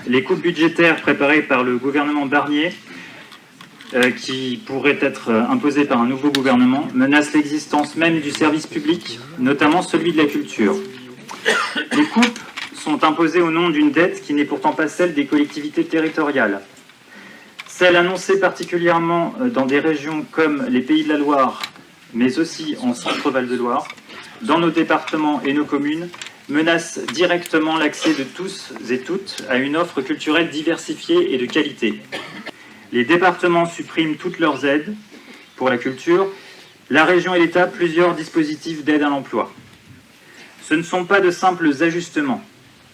Les coupes budgétaires préparées par le gouvernement Barnier, qui pourraient être imposées par un nouveau gouvernement, menacent l'existence même du service public, notamment celui de la culture. Les coupes sont imposées au nom d'une dette qui n'est pourtant pas celle des collectivités territoriales. Celle annoncée particulièrement dans des régions comme les Pays de la Loire, mais aussi en Centre-Val de Loire, dans nos départements et nos communes, menace directement l'accès de tous et toutes à une offre culturelle diversifiée et de qualité. Les départements suppriment toutes leurs aides pour la culture, la région et l'État plusieurs dispositifs d'aide à l'emploi. Ce ne sont pas de simples ajustements.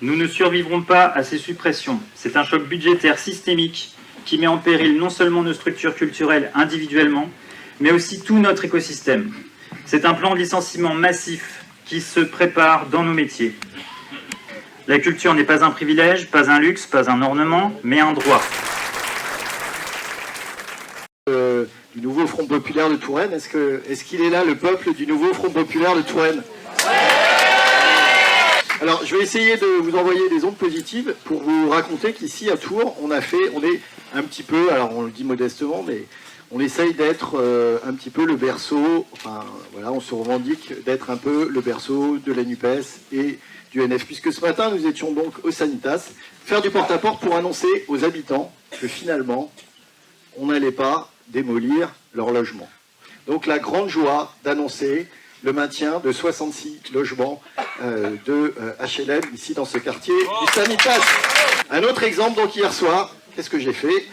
Nous ne survivrons pas à ces suppressions. C'est un choc budgétaire systémique qui met en péril non seulement nos structures culturelles individuellement, mais aussi tout notre écosystème. C'est un plan de licenciement massif qui se prépare dans nos métiers. La culture n'est pas un privilège, pas un luxe, pas un ornement, mais un droit. Du nouveau Front Populaire de Touraine, est-ce qu'il est là, le peuple du nouveau Front Populaire de Touraine? Alors, je vais essayer de vous envoyer des ondes positives pour vous raconter qu'ici, à Tours, on est un petit peu, alors on le dit modestement, mais on essaye d'être un petit peu le berceau, enfin, voilà, on se revendique d'être un peu le berceau de la NUPES et du NF, puisque ce matin, nous étions donc au Sanitas, faire du porte-à-porte pour annoncer aux habitants que finalement, on n'allait pas démolir leur logement. Donc, la grande joie d'annoncer le maintien de 66 logements de HLM ici dans ce quartier du Sanitas. Un autre exemple, donc hier soir, qu'est-ce que j'ai fait?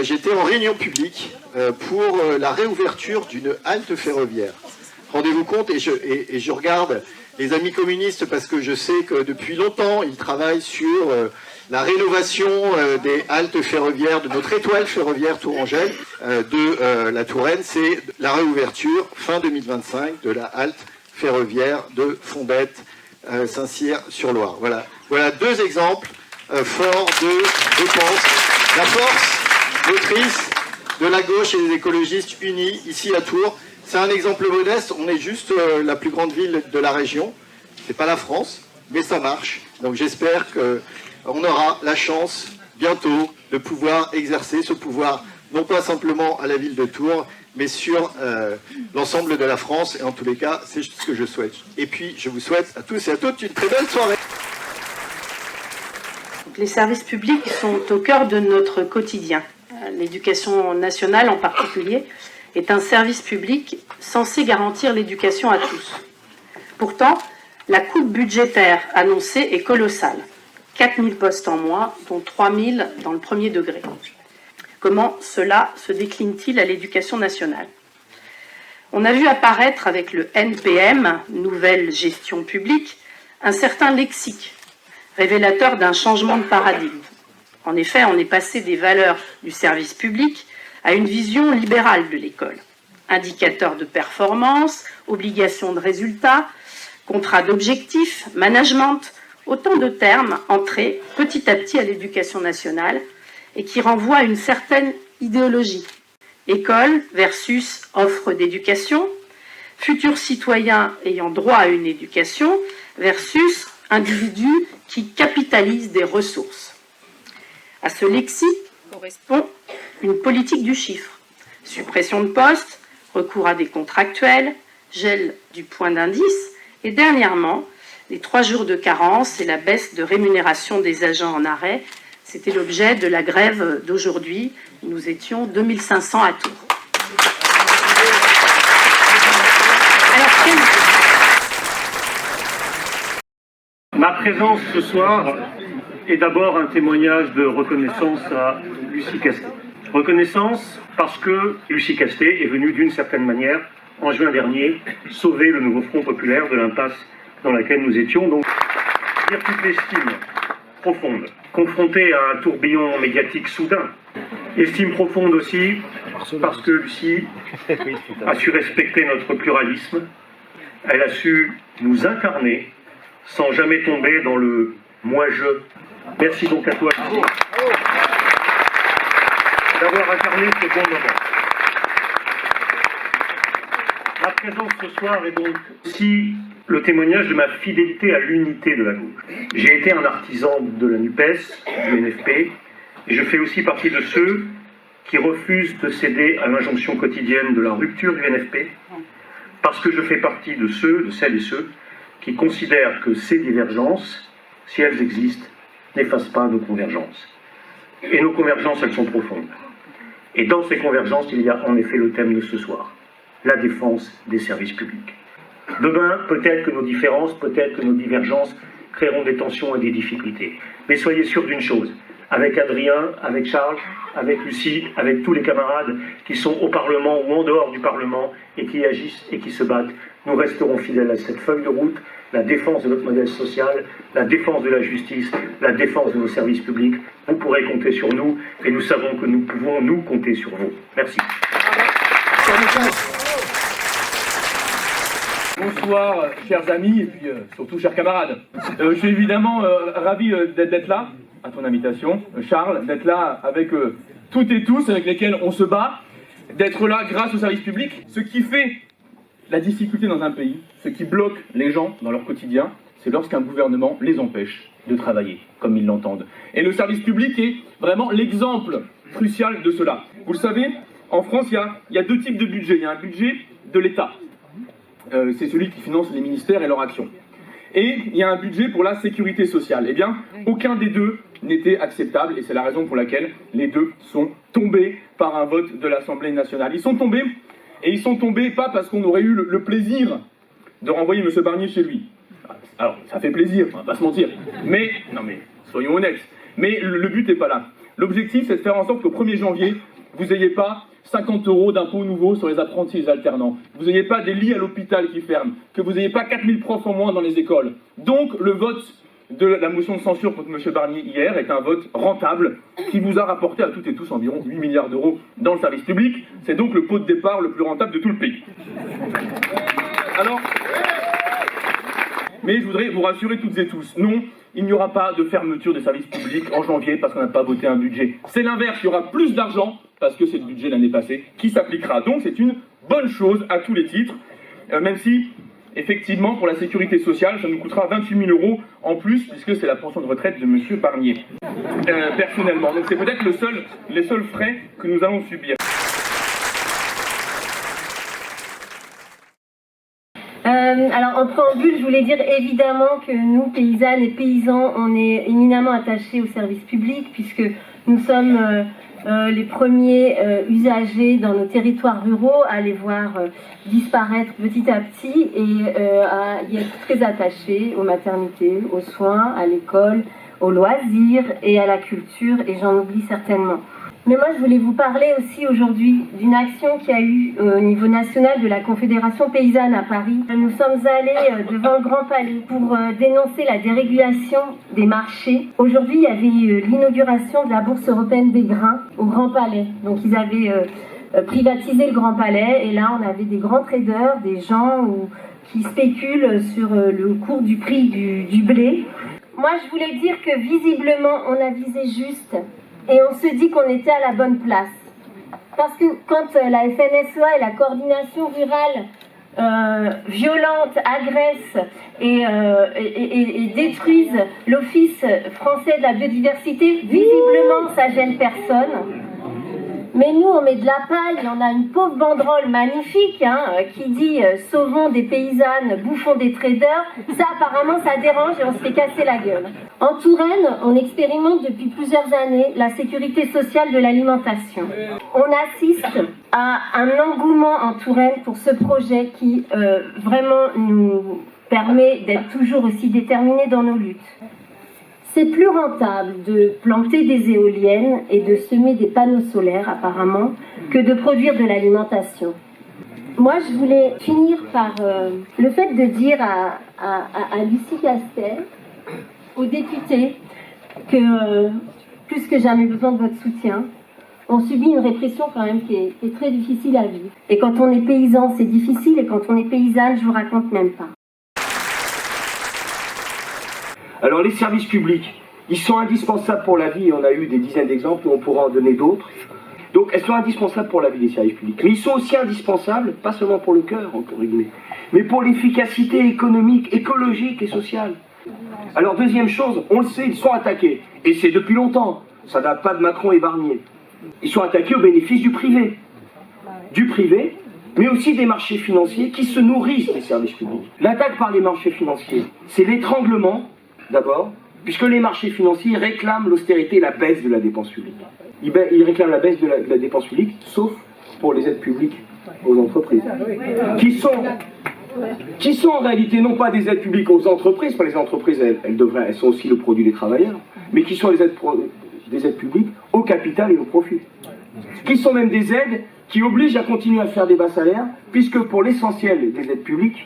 J'étais en réunion publique pour la réouverture d'une halte ferroviaire. Rendez-vous compte, et je regarde les amis communistes parce que je sais que depuis longtemps, ils travaillent sur la rénovation des haltes ferroviaires, de notre étoile ferroviaire Tourangelle, de la Touraine. C'est la réouverture, fin 2025, de la halte ferroviaire de Fombette, Saint-Cyr-sur-Loire. Voilà deux exemples forts de dépenses. La force motrice de la gauche et des écologistes unis ici à Tours. C'est un exemple modeste, on est juste la plus grande ville de la région. C'est pas la France, mais ça marche. Donc j'espère qu'on aura la chance bientôt de pouvoir exercer ce pouvoir, non pas simplement à la ville de Tours, mais sur l'ensemble de la France. Et en tous les cas, c'est ce que je souhaite. Et puis, je vous souhaite à tous et à toutes une très belle soirée. Les services publics sont au cœur de notre quotidien. L'éducation nationale en particulier est un service public censé garantir l'éducation à tous. Pourtant, la coupe budgétaire annoncée est colossale. 4 000 postes en moins, dont 3 000 dans le premier degré. Comment cela se décline-t-il à l'éducation nationale? On a vu apparaître avec le NPM, Nouvelle Gestion Publique, un certain lexique, révélateur d'un changement de paradigme. En effet, on est passé des valeurs du service public à une vision libérale de l'école. Indicateurs de performance, obligations de résultats, contrats d'objectifs, management, autant de termes entrés petit à petit à l'éducation nationale et qui renvoient à une certaine idéologie. École versus offre d'éducation, futurs citoyens ayant droit à une éducation versus individus qui capitalisent des ressources. À ce lexique correspond une politique du chiffre, suppression de postes, recours à des contractuels, gel du point d'indice et dernièrement, les 3 jours de carence et la baisse de rémunération des agents en arrêt. C'était l'objet de la grève d'aujourd'hui. Nous étions 2500 à Tours. Ma présence ce soir est d'abord un témoignage de reconnaissance à Lucie Castet. Reconnaissance parce que Lucie Castet est venue d'une certaine manière, en juin dernier, sauver le nouveau Front Populaire de l'impasse dans laquelle nous étions. Donc, dire toute l'estime profonde, confrontée à un tourbillon médiatique soudain. Estime profonde aussi parce que Lucie a su respecter notre pluralisme, elle a su nous incarner sans jamais tomber dans le « moi-je ». Merci donc à toi, Lucie. d'avoir incarné ce bon moment. Ma présence ce soir est donc aussi le témoignage de ma fidélité à l'unité de la gauche. J'ai été un artisan de la NUPES, du NFP, et je fais aussi partie de ceux qui refusent de céder à l'injonction quotidienne de la rupture du NFP, parce que je fais partie de celles et ceux, qui considèrent que ces divergences, si elles existent, n'effacent pas nos convergences. Et nos convergences, elles sont profondes. Et dans ces convergences, il y a en effet le thème de ce soir, la défense des services publics. Demain, peut-être que nos différences, peut-être que nos divergences créeront des tensions et des difficultés. Mais soyez sûrs d'une chose, avec Adrien, avec Charles, avec Lucie, avec tous les camarades qui sont au Parlement ou en dehors du Parlement et qui agissent et qui se battent, nous resterons fidèles à cette feuille de route, la défense de notre modèle social, la défense de la justice, la défense de nos services publics. Vous pourrez compter sur nous et nous savons que nous pouvons nous compter sur vous. Merci. Bonsoir, chers amis et puis surtout chers camarades. Je suis évidemment ravi d'être là, à ton invitation, Charles, d'être là avec toutes et tous avec lesquels on se bat, d'être là grâce au service public. Ce qui fait la difficulté dans un pays, ce qui bloque les gens dans leur quotidien, c'est lorsqu'un gouvernement les empêche de travailler comme ils l'entendent. Et le service public est vraiment l'exemple crucial de cela. Vous le savez, en France, il y a deux types de budget. Il y a un budget de l'État. C'est celui qui finance les ministères et leurs actions. Et il y a un budget pour la sécurité sociale. Eh bien, aucun des deux n'était acceptable, et c'est la raison pour laquelle les deux sont tombés par un vote de l'Assemblée nationale. Ils sont tombés pas parce qu'on aurait eu le plaisir de renvoyer M. Barnier chez lui. Alors, ça fait plaisir, on va pas se mentir. Mais, soyons honnêtes. Mais le but n'est pas là. L'objectif, c'est de faire en sorte qu'au 1er janvier, vous n'ayez pas 50 € d'impôts nouveaux sur les apprentis et les alternants. Vous n'ayez pas des lits à l'hôpital qui ferment. Que vous n'ayez pas 4000 profs en moins dans les écoles. Donc, le vote de la motion de censure contre M. Barnier hier est un vote rentable qui vous a rapporté à toutes et tous environ 8 milliards d'euros dans le service public. C'est donc le pot de départ le plus rentable de tout le pays. Alors, mais je voudrais vous rassurer toutes et tous, non, il n'y aura pas de fermeture des services publics en janvier parce qu'on n'a pas voté un budget. C'est l'inverse, il y aura plus d'argent parce que c'est le budget l'année passée qui s'appliquera. Donc c'est une bonne chose à tous les titres, même si, effectivement, pour la sécurité sociale, ça nous coûtera 28 000 € en plus puisque c'est la pension de retraite de M. Barnier, personnellement. Donc c'est peut-être les seuls frais que nous allons subir. Alors en préambule, je voulais dire évidemment que nous, paysannes et paysans, on est éminemment attachés au service public puisque nous sommes les premiers usagers dans nos territoires ruraux à les voir disparaître petit à petit et à y être très attachés aux maternités, aux soins, à l'école, aux loisirs et à la culture, et j'en oublie certainement. Mais moi, je voulais vous parler aussi aujourd'hui d'une action qui a eu au niveau national de la Confédération paysanne à Paris. Nous sommes allés devant le Grand Palais pour dénoncer la dérégulation des marchés. Aujourd'hui, il y avait l'inauguration de la Bourse européenne des grains au Grand Palais. Donc, ils avaient privatisé le Grand Palais et là, on avait des grands traders, des gens qui spéculent sur le cours du prix du blé. Moi, je voulais dire que visiblement, on a visé juste. Et on se dit qu'on était à la bonne place. Parce que quand la FNSEA et la coordination rurale violente, agressent et détruisent l'Office français de la biodiversité, visiblement ça gêne personne. Mais nous, on met de la paille, on a une pauvre banderole magnifique qui dit « Sauvons des paysannes, bouffons des traders ». Ça, apparemment, ça dérange et on se fait casser la gueule. En Touraine, on expérimente depuis plusieurs années la sécurité sociale de l'alimentation. On assiste à un engouement en Touraine pour ce projet qui vraiment nous permet d'être toujours aussi déterminés dans nos luttes. C'est plus rentable de planter des éoliennes et de semer des panneaux solaires, apparemment, que de produire de l'alimentation. Moi, je voulais finir par le fait de dire à Lucie Castel, aux députés, que plus que jamais besoin de votre soutien. On subit une répression quand même qui est très difficile à vivre. Et quand on est paysan, c'est difficile, et quand on est paysanne, je vous raconte même pas. Alors les services publics, ils sont indispensables pour la vie, et on a eu des dizaines d'exemples, et on pourra en donner d'autres. Donc elles sont indispensables pour la vie des services publics. Mais ils sont aussi indispensables, pas seulement pour le cœur, entre guillemets, mais pour l'efficacité économique, écologique et sociale. Alors deuxième chose, on le sait, ils sont attaqués. Et c'est depuis longtemps. Ça date pas de Macron et Barnier. Ils sont attaqués au bénéfice du privé. Du privé, mais aussi des marchés financiers qui se nourrissent des services publics. L'attaque par les marchés financiers, c'est l'étranglement, d'abord, puisque les marchés financiers réclament l'austérité et la baisse de la dépense publique. Ils réclament la baisse de la dépense publique, sauf pour les aides publiques aux entreprises, qui sont en réalité non pas des aides publiques aux entreprises, parce que les entreprises, elles sont aussi le produit des travailleurs, mais qui sont des aides publiques au capital et au profit. Qui sont même des aides qui obligent à continuer à faire des bas salaires, puisque pour l'essentiel des aides publiques,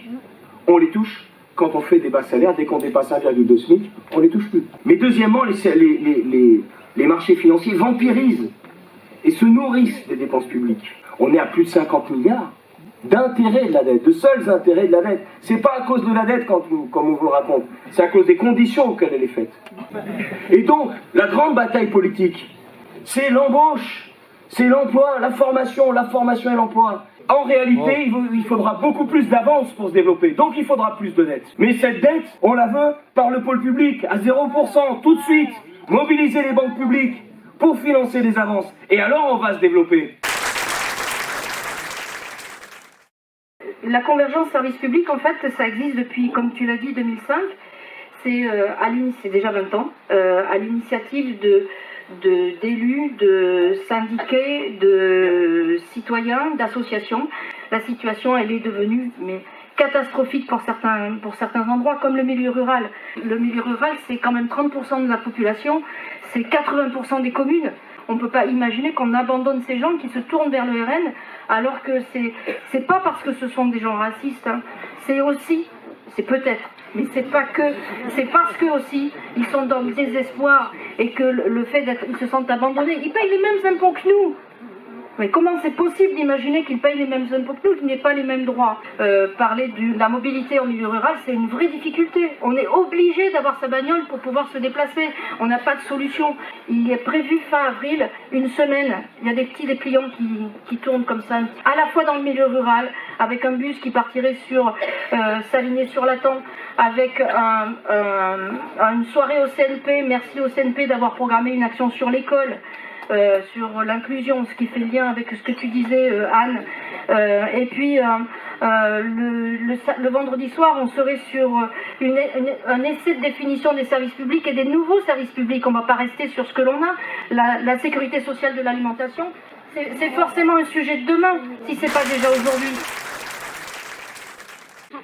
on les touche quand on fait des bas salaires. Dès qu'on dépasse 1,2 SMIC, on les touche plus. Mais deuxièmement, les marchés financiers vampirisent et se nourrissent des dépenses publiques. On est à plus de 50 milliards d'intérêts de la dette, de seuls intérêts de la dette. C'est pas à cause de la dette comme on vous le raconte, c'est à cause des conditions auxquelles elle est faite. Et donc, la grande bataille politique, c'est l'embauche, c'est l'emploi, la formation et l'emploi. En réalité, il faudra beaucoup plus d'avance pour se développer, donc il faudra plus de dette. Mais cette dette, on la veut par le pôle public, à 0%, tout de suite. Mobiliser les banques publiques pour financer les avances. Et alors, on va se développer. La convergence service public, en fait, ça existe depuis, comme tu l'as dit, 2005. C'est déjà 20 ans, à l'initiative d'élus, de syndiqués, de citoyens, d'associations. La situation, elle est devenue catastrophique pour certains endroits, comme le milieu rural. Le milieu rural, c'est quand même 30% de la population, c'est 80% des communes. On ne peut pas imaginer qu'on abandonne ces gens qui se tournent vers le RN, alors que c'est pas parce que ce sont des gens racistes, hein. C'est peut-être, mais c'est pas que, c'est parce que aussi ils sont dans le désespoir et que le fait ils se sentent abandonnés, ils payent les mêmes impôts que nous. Mais comment c'est possible d'imaginer qu'ils payent les mêmes impôts que nous, qu'ils n'aient pas les mêmes droits? Parler de la mobilité en milieu rural, c'est une vraie difficulté. On est obligé d'avoir sa bagnole pour pouvoir se déplacer. On n'a pas de solution. Il est prévu fin avril, une semaine. Il y a des petits dépliants qui tournent comme ça, à la fois dans le milieu rural, avec un bus qui partirait s'aligner sur Latan, avec une soirée au CNP. Merci au CNP d'avoir programmé une action sur l'école. Sur l'inclusion, ce qui fait lien avec ce que tu disais, Anne. Et puis, le vendredi soir, on serait sur un essai de définition des services publics et des nouveaux services publics. On ne va pas rester sur ce que l'on a. La sécurité sociale de l'alimentation, c'est forcément un sujet de demain, si ce n'est pas déjà aujourd'hui.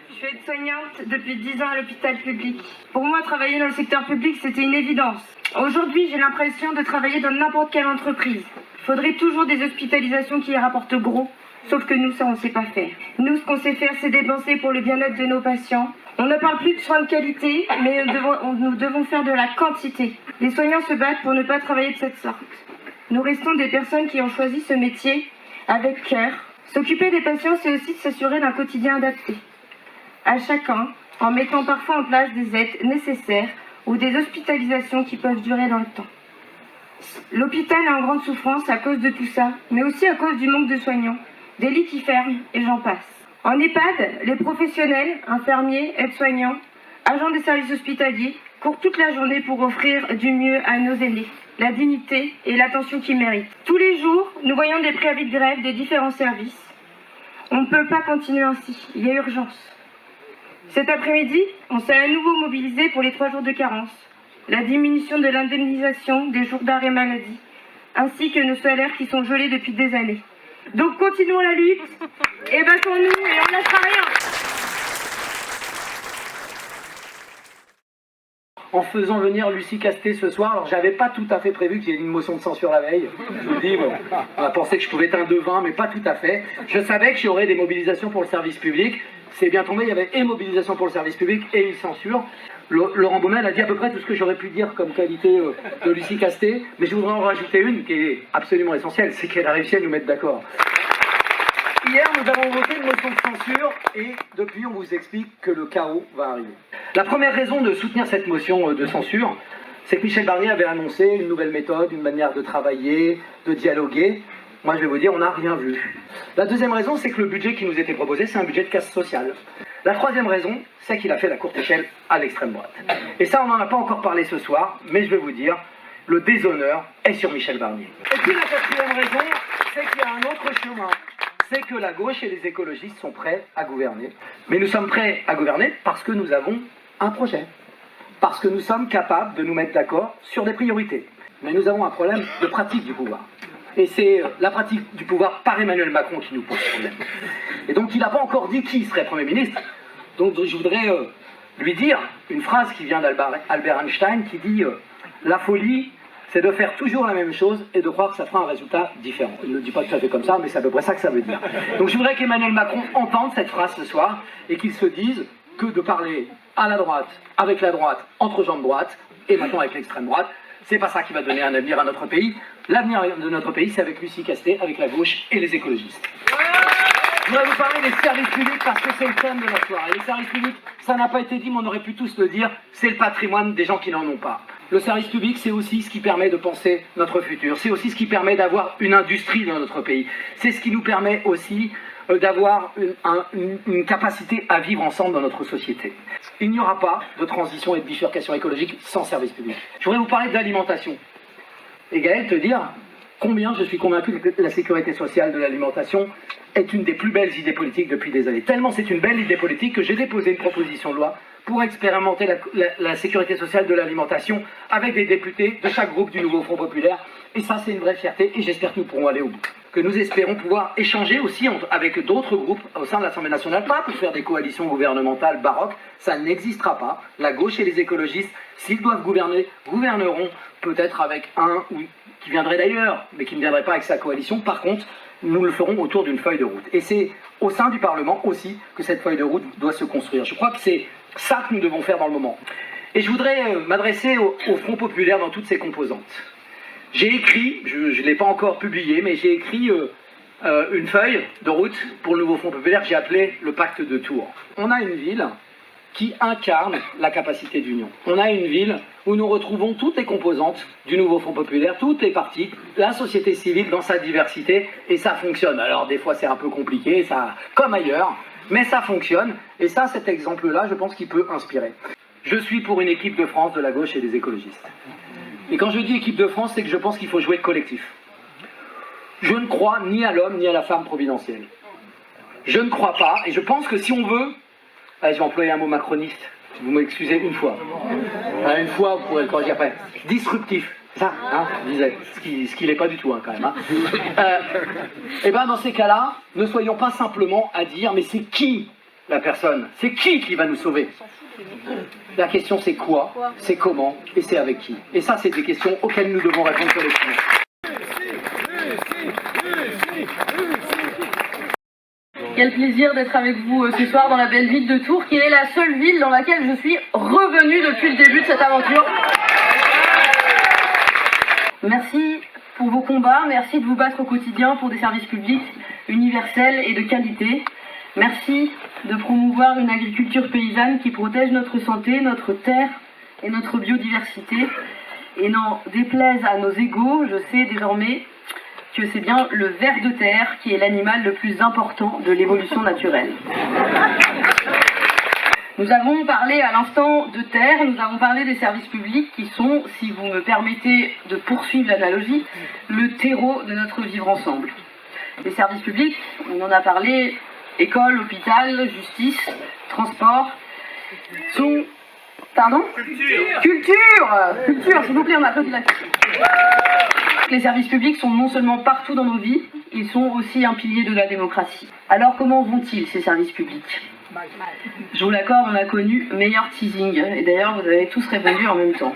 Je suis aide-soignante depuis 10 ans à l'hôpital public. Pour moi, travailler dans le secteur public, c'était une évidence. Aujourd'hui, j'ai l'impression de travailler dans n'importe quelle entreprise. Il faudrait toujours des hospitalisations qui rapportent gros, sauf que nous, ça, on ne sait pas faire. Nous, ce qu'on sait faire, c'est dépenser pour le bien-être de nos patients. On ne parle plus de soins de qualité, mais nous devons faire de la quantité. Les soignants se battent pour ne pas travailler de cette sorte. Nous restons des personnes qui ont choisi ce métier avec cœur. S'occuper des patients, c'est aussi de s'assurer d'un quotidien adapté à chacun, en mettant parfois en place des aides nécessaires ou des hospitalisations qui peuvent durer dans le temps. L'hôpital est en grande souffrance à cause de tout ça, mais aussi à cause du manque de soignants, des lits qui ferment et j'en passe. En EHPAD, les professionnels, infirmiers, aides-soignants, agents des services hospitaliers courent toute la journée pour offrir du mieux à nos aînés, la dignité et l'attention qu'ils méritent. Tous les jours, nous voyons des préavis de grève des différents services. On ne peut pas continuer ainsi, il y a urgence. Cet après-midi, on s'est à nouveau mobilisé pour les 3 jours de carence, la diminution de l'indemnisation des jours d'arrêt maladie, ainsi que nos salaires qui sont gelés depuis des années. Donc continuons la lutte, et battons-nous et on lâchera rien. En faisant venir Lucie Casté ce soir, alors j'avais pas tout à fait prévu qu'il y ait une motion de censure la veille. Je vous dis, on a pensé que je pouvais être un devin, mais pas tout à fait. Je savais qu'il y aurait des mobilisations pour le service public. C'est bien tombé, il y avait et mobilisation pour le service public et une censure. Laurent Baumel a dit à peu près tout ce que j'aurais pu dire comme qualité de Lucie Casté, mais je voudrais en rajouter une qui est absolument essentielle, c'est qu'elle a réussi à nous mettre d'accord. Hier, nous avons voté une motion de censure et depuis, on vous explique que le chaos va arriver. La première raison de soutenir cette motion de censure, c'est que Michel Barnier avait annoncé une nouvelle méthode, une manière de travailler, de dialoguer. Moi, je vais vous dire, on n'a rien vu. La deuxième raison, c'est que le budget qui nous était proposé, c'est un budget de casse sociale. La troisième raison, c'est qu'il a fait la courte échelle à l'extrême droite. Et ça, on n'en a pas encore parlé ce soir, mais je vais vous dire, le déshonneur est sur Michel Barnier. Et puis la quatrième raison, c'est qu'il y a un autre chemin. C'est que la gauche et les écologistes sont prêts à gouverner. Mais nous sommes prêts à gouverner parce que nous avons un projet. Parce que nous sommes capables de nous mettre d'accord sur des priorités. Mais nous avons un problème de pratique du pouvoir. Et c'est la pratique du pouvoir par Emmanuel Macron qui nous pose problème. Et donc il n'a pas encore dit qui serait Premier ministre. Donc je voudrais lui dire une phrase qui vient d'Albert Einstein qui dit la folie, c'est de faire toujours la même chose et de croire que ça fera un résultat différent. Il ne le dit pas tout à fait comme ça, mais c'est à peu près ça que ça veut dire. Donc je voudrais qu'Emmanuel Macron entende cette phrase ce soir et qu'il se dise que de parler à la droite, avec la droite, entre jambes droites, et maintenant avec l'extrême droite, c'est pas ça qui va donner un avenir à notre pays. L'avenir de notre pays, c'est avec Lucie Castet, avec la gauche et les écologistes. Je voudrais vous parler des services publics parce que c'est le thème de la soirée. Les services publics, ça n'a pas été dit, mais on aurait pu tous le dire, c'est le patrimoine des gens qui n'en ont pas. Le service public, c'est aussi ce qui permet de penser notre futur. C'est aussi ce qui permet d'avoir une industrie dans notre pays. C'est ce qui nous permet aussi d'avoir une capacité à vivre ensemble dans notre société. Il n'y aura pas de transition et de bifurcation écologique sans service public. Je voudrais vous parler d'alimentation. Et Gaël, te dire combien je suis convaincu que la sécurité sociale de l'alimentation est une des plus belles idées politiques depuis des années. Tellement c'est une belle idée politique que j'ai déposé une proposition de loi pour expérimenter la sécurité sociale de l'alimentation avec des députés de chaque groupe du nouveau Front Populaire. Et ça, c'est une vraie fierté et j'espère que nous pourrons aller au bout. Que nous espérons pouvoir échanger aussi avec d'autres groupes au sein de l'Assemblée nationale, pas pour faire des coalitions gouvernementales baroques, ça n'existera pas. La gauche et les écologistes, s'ils doivent gouverner, gouverneront peut-être avec un ou qui viendrait d'ailleurs, mais qui ne viendrait pas avec sa coalition. Par contre, nous le ferons autour d'une feuille de route. Et c'est au sein du Parlement aussi que cette feuille de route doit se construire. Je crois que c'est ça que nous devons faire dans le moment. Et je voudrais m'adresser au Front Populaire dans toutes ses composantes. J'ai écrit, je ne l'ai pas encore publié, mais j'ai écrit une feuille de route pour le nouveau Front Populaire que j'ai appelé le pacte de Tours. On a une ville qui incarne la capacité d'union. On a une ville où nous retrouvons toutes les composantes du nouveau Front Populaire, toutes les parties, la société civile dans sa diversité, et ça fonctionne. Alors des fois c'est un peu compliqué, ça, comme ailleurs, mais ça fonctionne, et ça, cet exemple-là, je pense qu'il peut inspirer. Je suis pour une équipe de France de la gauche et des écologistes. Et quand je dis équipe de France, c'est que je pense qu'il faut jouer collectif. Je ne crois ni à l'homme ni à la femme providentielle. Je ne crois pas, et je pense que si on veut... Allez, je vais employer un mot macroniste, vous m'excusez une fois. Une fois, vous pourrez le corriger après. Disruptif, ça, hein, je disais, ce qui n'est pas du tout, hein, quand même. Hein. Et bien, dans ces cas-là, ne soyons pas simplement à dire, mais c'est qui la personne? C'est qui va nous sauver? La question, c'est quoi, c'est comment, et c'est avec qui. Et ça, c'est des questions auxquelles nous devons répondre collectivement. Quel plaisir d'être avec vous ce soir dans la belle ville de Tours, qui est la seule ville dans laquelle je suis revenue depuis le début de cette aventure. Merci pour vos combats, merci de vous battre au quotidien pour des services publics universels et de qualité. Merci de promouvoir une agriculture paysanne qui protège notre santé, notre terre et notre biodiversité. Et n'en déplaise à nos égaux, je sais désormais que c'est bien le ver de terre qui est l'animal le plus important de l'évolution naturelle. Nous avons parlé à l'instant de terre, nous avons parlé des services publics qui sont, si vous me permettez de poursuivre l'analogie, le terreau de notre vivre ensemble. Les services publics, on en a parlé, école, hôpital, justice, transport, sont... Pardon ? Culture, s'il vous plaît, on applaudit la culture. Les services publics sont non seulement partout dans nos vies, ils sont aussi un pilier de la démocratie. Alors comment vont-ils, ces services publics ? Je vous l'accorde, on a connu meilleur teasing, et d'ailleurs vous avez tous répondu en même temps.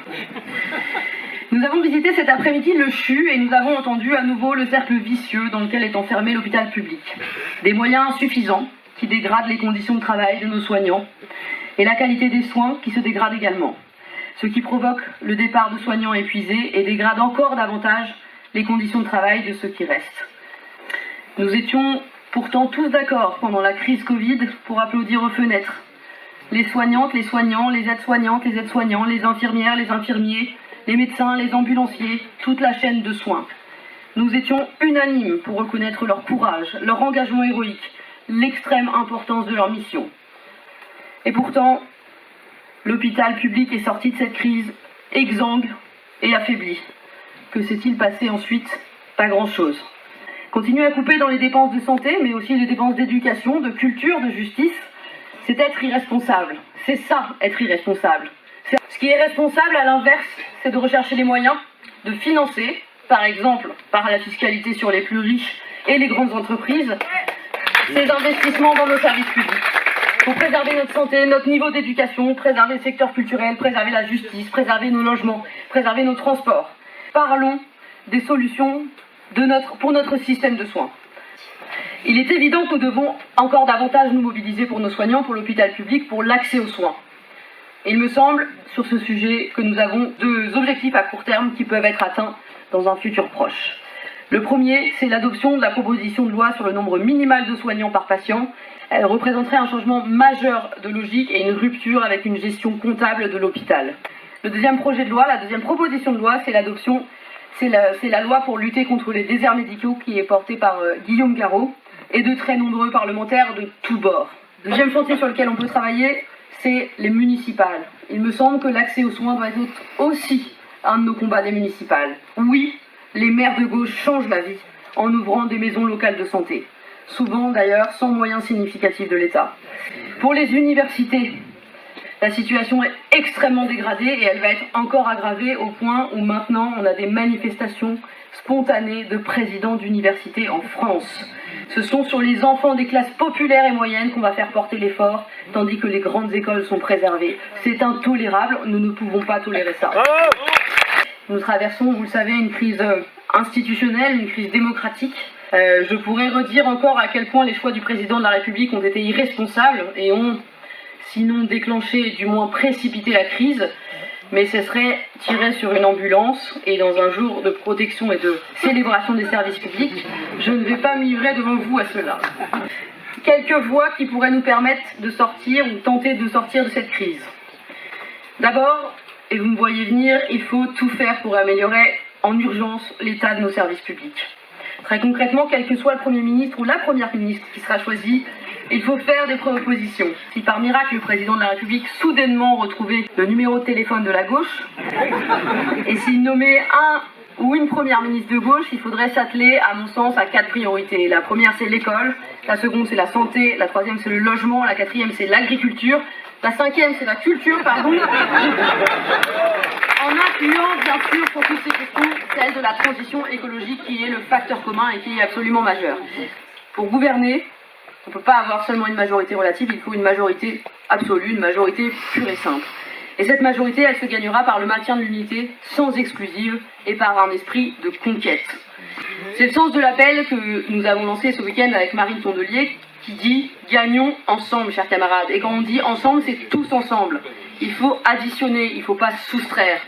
Nous avons visité cet après-midi le CHU et nous avons entendu à nouveau le cercle vicieux dans lequel est enfermé l'hôpital public. Des moyens insuffisants qui dégradent les conditions de travail de nos soignants et la qualité des soins qui se dégrade également. Ce qui provoque le départ de soignants épuisés et dégrade encore davantage les conditions de travail de ceux qui restent. Nous étions pourtant tous d'accord pendant la crise Covid pour applaudir aux fenêtres. Les soignantes, les soignants, les aides-soignantes, les aides-soignants, les infirmières, les infirmiers, les médecins, les ambulanciers, toute la chaîne de soins. Nous étions unanimes pour reconnaître leur courage, leur engagement héroïque, l'extrême importance de leur mission. Et pourtant, l'hôpital public est sorti de cette crise exsangue et affaibli. Que s'est-il passé ensuite? Pas grand-chose. Continuer à couper dans les dépenses de santé, mais aussi les dépenses d'éducation, de culture, de justice, c'est être irresponsable. C'est ça, être irresponsable. Ce qui est responsable, à l'inverse, c'est de rechercher les moyens de financer, par exemple par la fiscalité sur les plus riches et les grandes entreprises, ces investissements dans nos services publics. Pour préserver notre santé, notre niveau d'éducation, préserver le secteur culturel, préserver la justice, préserver nos logements, préserver nos transports. Parlons des solutions pour notre système de soins. Il est évident que nous devons encore davantage nous mobiliser pour nos soignants, pour l'hôpital public, pour l'accès aux soins. Il me semble, sur ce sujet, que nous avons deux objectifs à court terme qui peuvent être atteints dans un futur proche. Le premier, c'est l'adoption de la proposition de loi sur le nombre minimal de soignants par patient. Elle représenterait un changement majeur de logique et une rupture avec une gestion comptable de l'hôpital. Le deuxième projet de loi, la deuxième proposition de loi, c'est la loi pour lutter contre les déserts médicaux qui est portée par Guillaume Garot et de très nombreux parlementaires de tous bords. Le deuxième chantier sur lequel on peut travailler, c'est les municipales. Il me semble que l'accès aux soins doit être aussi un de nos combats des municipales. Oui, les maires de gauche changent la vie en ouvrant des maisons locales de santé, souvent d'ailleurs sans moyens significatifs de l'État. Pour les universités, la situation est extrêmement dégradée et elle va être encore aggravée au point où maintenant on a des manifestations spontanées de présidents d'universités en France. Ce sont sur les enfants des classes populaires et moyennes qu'on va faire porter l'effort, tandis que les grandes écoles sont préservées. C'est intolérable, nous ne pouvons pas tolérer ça. Nous traversons, vous le savez, une crise institutionnelle, une crise démocratique. Je pourrais redire encore à quel point les choix du président de la République ont été irresponsables et ont, sinon déclenché, du moins précipité la crise. Mais ce serait tirer sur une ambulance et dans un jour de protection et de célébration des services publics, je ne vais pas me livrer devant vous à cela. Quelques voies qui pourraient nous permettre de sortir ou tenter de sortir de cette crise. D'abord, et vous me voyez venir, il faut tout faire pour améliorer en urgence l'état de nos services publics. Très concrètement, quel que soit le Premier ministre ou la Première ministre qui sera choisi, il faut faire des propositions. Si par miracle le président de la République soudainement retrouvait le numéro de téléphone de la gauche, et s'il nommait un ou une première ministre de gauche, il faudrait s'atteler, à mon sens, à 4 priorités. La première, c'est l'école, la seconde, c'est la santé, la troisième, c'est le logement, la quatrième, c'est l'agriculture, la cinquième, c'est la culture, pardon, en incluant, bien sûr, pour toutes ces questions, celle de la transition écologique qui est le facteur commun et qui est absolument majeur. Pour gouverner, on ne peut pas avoir seulement une majorité relative, il faut une majorité absolue, une majorité pure et simple. Et cette majorité, elle se gagnera par le maintien de l'unité sans exclusive et par un esprit de conquête. C'est le sens de l'appel que nous avons lancé ce week-end avec Marine Tondelier, qui dit « Gagnons ensemble, chers camarades ». Et quand on dit « ensemble », c'est tous ensemble. Il faut additionner, il ne faut pas soustraire.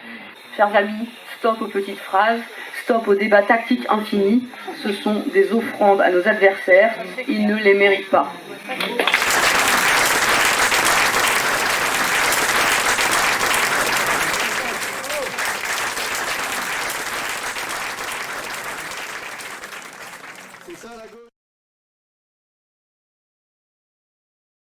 Chers amis, stop aux petites phrases, stop aux débats tactiques infinis. Ce sont des offrandes à nos adversaires, ils ne les méritent pas.